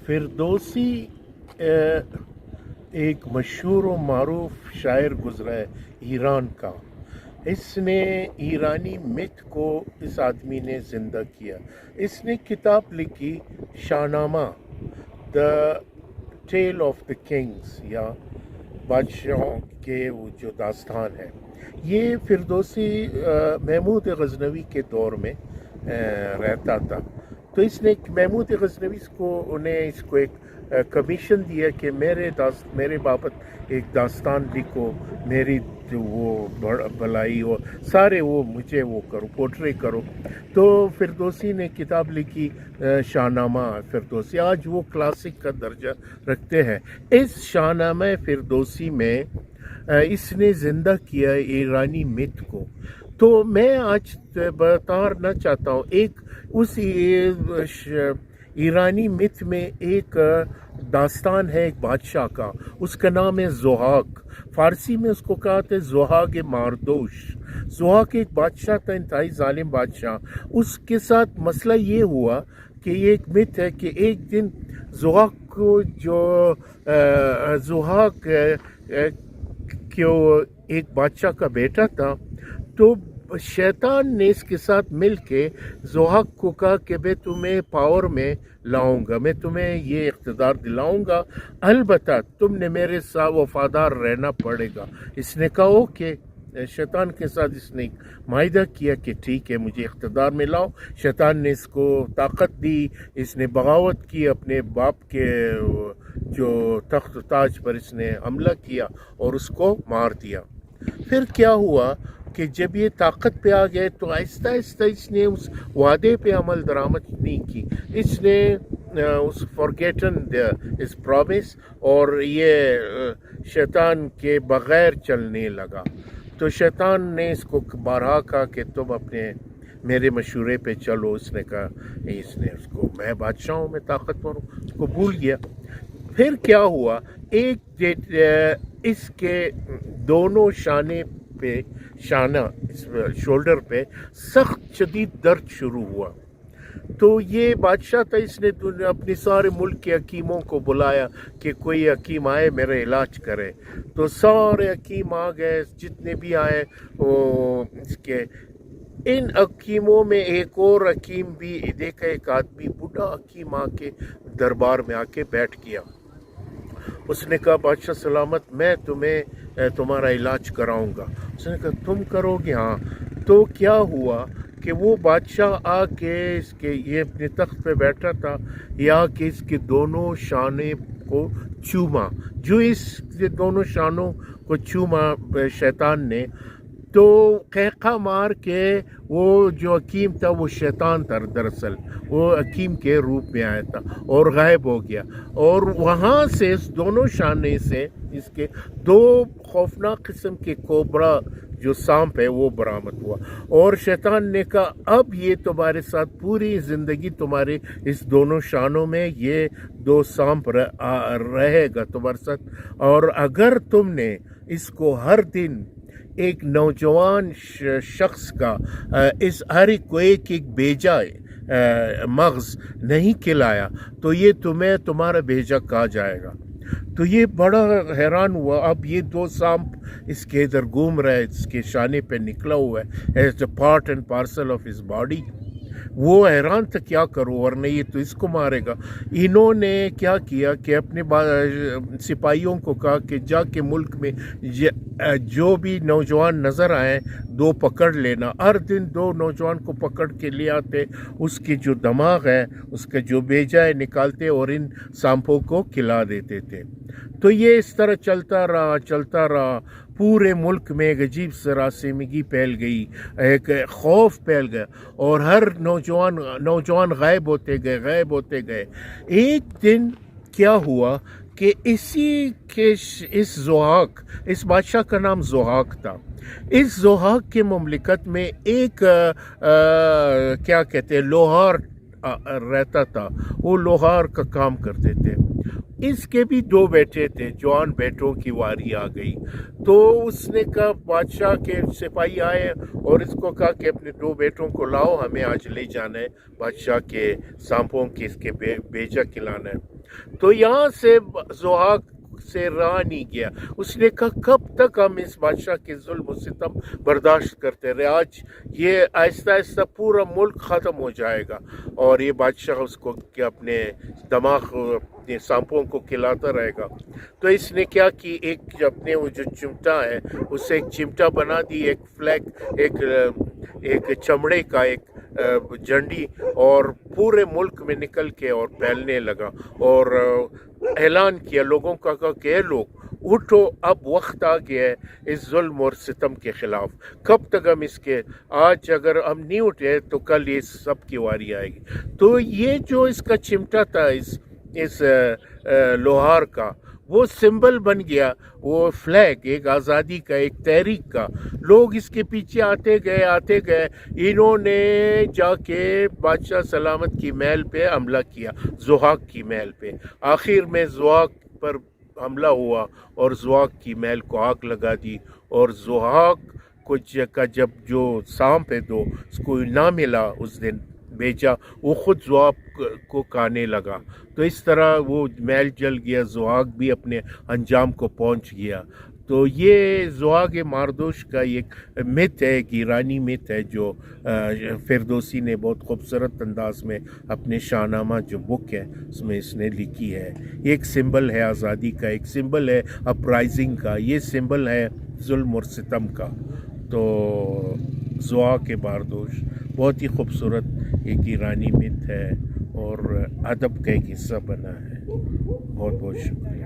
फिरदौसी एक मशहूर व मारूफ शायर गुजरा है ईरान का। इसने ईरानी मिथ को इस आदमी ने ज़िंदा किया। इसने किताब लिखी Shahnama, the tale of the kings, या बादशाहों के वो जो दास्तान है। ये फिरदौसी महमूद गजनवी के दौर में रहता था। तो इसने महमूद गजनवी को उन्हें इसको एक कमीशन दिया कि मेरे बाबत एक दास्तान लिखो, मेरी जो वो भलाई और सारे वो मुझे वो करो, पोर्ट्रे करो। तो फिरदौसी ने किताब लिखी शाहनामा फिरदौसी। आज वो क्लासिक का दर्जा रखते हैं। इस शाहनामा फिरदौसी में इसने ज़िंदा किया ईरानी मिथ को। तो मैं आज बताना चाहता हूँ एक उस ईरानी मिथ में एक दास्तान है एक बादशाह का, उसका नाम है ज़ुहाक। फ़ारसी में उसको कहते हैं ज़ुहाक मारदोश। ज़ुहाक एक बादशाह था, इंतहाई ज़ालिम बादशाह। उसके साथ मसला ये हुआ कि ये एक मिथ है कि एक दिन ज़ुहाक को जो ज़ुहाक क्यों एक बादशाह का बेटा था, तो शैतान ने इसके साथ मिल के ज़ुहाक को कहा कि मैं तुम्हें पावर में लाऊंगा, मैं तुम्हें ये इख्तिदार दिलाऊंगा, अलबत्ता तुमने मेरे साथ वफादार रहना पड़ेगा। इसने कहा ओके। शैतान के साथ इसने माहिदा किया कि ठीक है, मुझे इख्तिदार में लाओ। शैतान ने इसको ताकत दी, इसने बगावत की, अपने बाप के जो तख्त ताज पर इसने हमला किया और उसको मार दिया। फिर क्या हुआ कि जब ये ताकत पे आ गए तो आहिस्ता आहिस्ता इसने उस वादे पे अमल दरामद नहीं की। इसने उस फॉरगेटन इस प्रॉमिस और ये शैतान के बग़ैर चलने लगा। तो शैतान ने इसको बारहा कहा कि तुम अपने मेरे मशूरे पे चलो। इसने कहा, इसने उसको मैं बादशाह में ताकतवर हूँ, उसको भूल गया। फिर क्या हुआ, एक इसके दोनों शाना इस शोल्डर पे सख्त शदीद दर्द शुरू हुआ। तो ये बादशाह था, इसने अपने सारे मुल्क के हकीमों को बुलाया कि कोई हकीम आए मेरा इलाज करे। तो सारे हकीम आ गए, जितने भी आए वो इसके। इन हकीमों में एक और हकीम भी देखा, एक आदमी बूढ़ा हकीम आके दरबार में आके बैठ गया। उसने कहा बादशाह सलामत, मैं तुम्हें तुम्हारा इलाज कराऊंगा। उसने कहा तुम करोगे? हाँ। तो क्या हुआ कि वो बादशाह आके इसके ये अपने तख्त पे बैठा था, या कि इसके दोनों शाने को चूमा। जो इसके दोनों शानों को चूमा शैतान ने, तो कहका मार के वो जो हकीम था वो शैतान था, दरअसल वो हकीम के रूप में आया था और गायब हो गया। और वहाँ से इस दोनों शाने से इसके दो खौफनाक किस्म के कोबरा जो सांप है वो बरामद हुआ। और शैतान ने कहा अब ये तुम्हारे साथ पूरी ज़िंदगी तुम्हारे इस दोनों शानों में ये दो सांप रहेगा तुम्हारे साथ। और अगर तुमने इसको हर दिन एक नौजवान शख्स का इस हर एक को एक भेजा मगज़ नहीं खिलाया तो ये तुम्हें तुम्हारा भेजा कहा जाएगा। तो ये बड़ा हैरान हुआ। अब ये दो सांप इसके इधर घूम रहा है, इसके शाने पे निकला हुआ है as a part and parcel of his body. वो हैरान था क्या करो, वरना ये तो इसको मारेगा। इन्होंने क्या किया कि अपने सिपाहियों को कहा कि जाके मुल्क में जो भी नौजवान नज़र आए दो पकड़ लेना। हर दिन दो नौजवान को पकड़ के ले आते, उसकी जो दिमाग है उसका जो बेजा है निकालते और इन सांपों को खिला देते थे। तो ये इस तरह चलता रहा। पूरे मुल्क में एक अजीब सरासमगी फैल गई, एक खौफ फैल गया और हर नौजवान गायब होते गए। एक दिन क्या हुआ कि इस ज़ुहाक, इस बादशाह का नाम ज़ुहाक था। इस ज़ुहाक के मुमलिकत में एक क्या कहते हैं लोहार رہتا تھا، وہ لوہار کا کام کرتے تھے۔ اس کے بھی دو بیٹے تھے، جوان بیٹوں کی واری آ گئی، تو اس نے کہا، بادشاہ کے سپاہی آئے اور اس کو کہا کہ اپنے دو بیٹوں کو لاؤ، ہمیں آج لے جانا ہے بادشاہ کے سانپوں کے اس کے بیجا کھلانا ہے۔ تو یہاں سے ضحاک سے رہا نہیں گیا، اس نے کہا کب تک ہم اس بادشاہ کے ظلم و ستم برداشت کرتے رہے، آج یہ آہستہ آہستہ پورا ملک ختم ہو جائے گا اور یہ بادشاہ اس کو کہ اپنے دماغ اپنے سانپوں کو کھلاتا رہے گا۔ تو اس نے کیا کہ ایک اپنے وہ جو چمٹا ہے اس سے ایک چمٹا بنا دی، ایک فلیگ، ایک چمڑے کا ایک جھنڈی، اور پورے ملک میں نکل کے اور پھیلنے لگا اور اعلان کیا لوگوں کا کہ اے لوگ اٹھو، اب وقت آ گیا ہے اس ظلم اور ستم کے خلاف، کب تک ہم اس کے، آج اگر ہم نہیں اٹھے تو کل یہ سب کی واری آئے گی۔ تو یہ جو اس کا چمٹا تھا اس لوہار کا، وہ سمبل بن گیا، وہ فلیگ، ایک آزادی کا، ایک تحریک کا۔ لوگ اس کے پیچھے آتے گئے، انہوں نے جا کے بادشاہ سلامت کی محل پہ حملہ کیا، ضحاک کی محل پہ۔ آخر میں ضحاک پر حملہ ہوا اور ضحاک کی محل کو آگ لگا دی، اور ضحاک کو جب جو سانپ ہے تو اس کو نہ ملا اس دن بیچا، وہ خود ضحاک کو کھانے لگا۔ تو اس طرح وہ محل جل گیا، ضحاک بھی اپنے انجام کو پہنچ گیا۔ تو یہ ضحاک ماردوش کا ایک مت ہے، ایک ایرانی مت ہے جو فردوسی نے بہت خوبصورت انداز میں اپنے شاہ نامہ جو بک ہے اس میں اس نے لکھی ہے۔ ایک سمبل ہے آزادی کا، ایک سمبل ہے اپرائزنگ کا، یہ سمبل ہے ظلم اور ستم کا۔ تو ضحاک ماردوش بہت ہی خوبصورت ایک ایرانی مت ہے اور ادب کا ایک حصہ بنا ہے۔ بہت بہت شکریہ۔